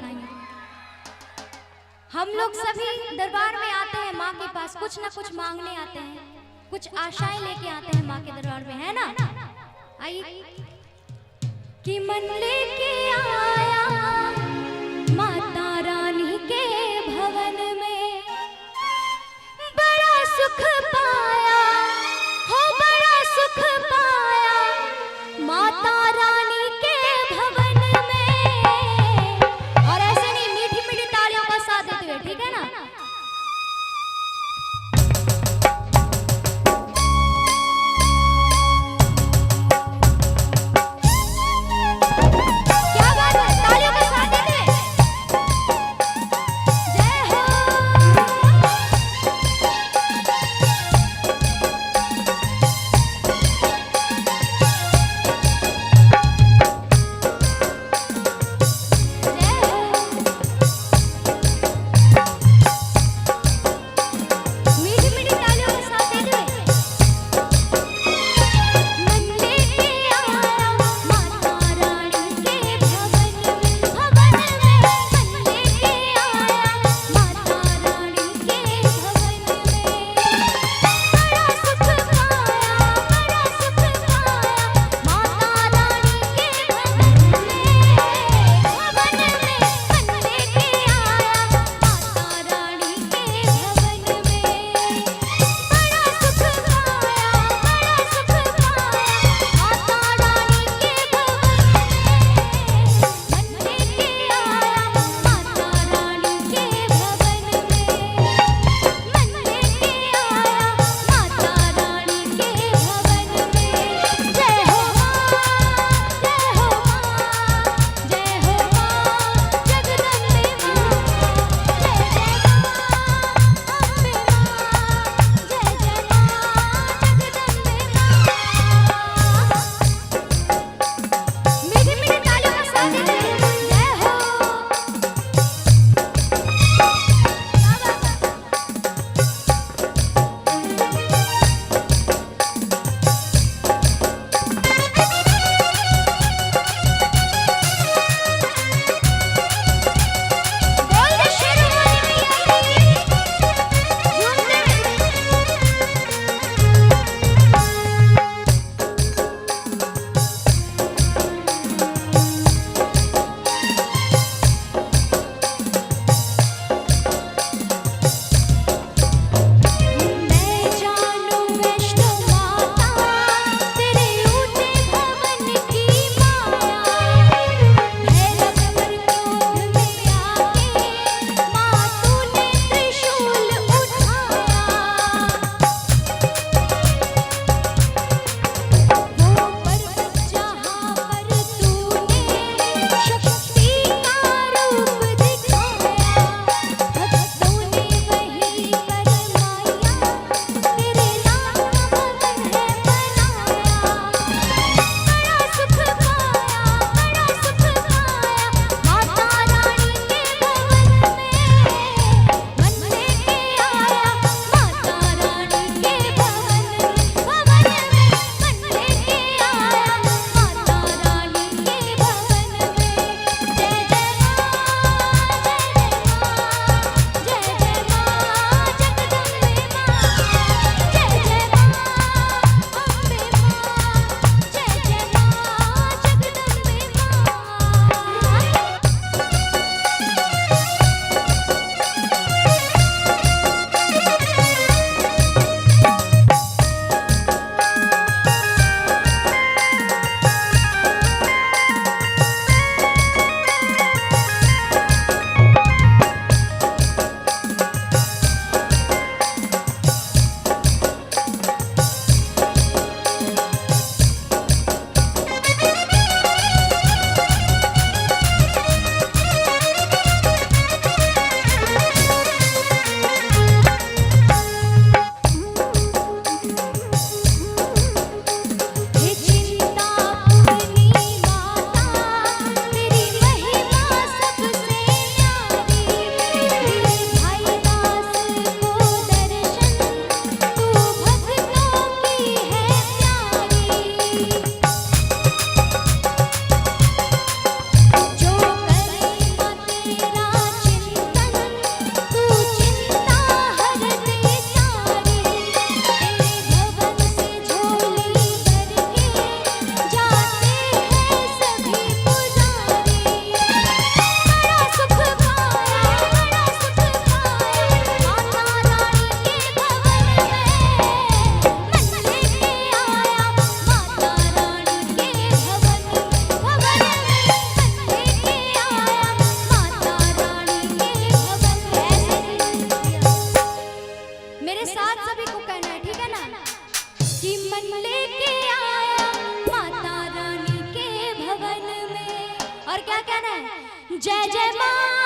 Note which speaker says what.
Speaker 1: दिखाएंगे। हम लोग सभी दरबार में आते हैं माँ के पास, कुछ ना कुछ मांगने आते हैं, कुछ आशाएं लेके आते हैं माँ के दरबार में, है ना? आइए। कि मन लेके आया माता रानी के भवन में, बड़ा सुख पाया हो, बड़ा सुख पाया माता रानी के भवन में। और ऐसे नहीं, मीठी मीठी तालियों का साथ देते हुए, ठीक है ना? क्या बात है, तालियों का जय जय माँ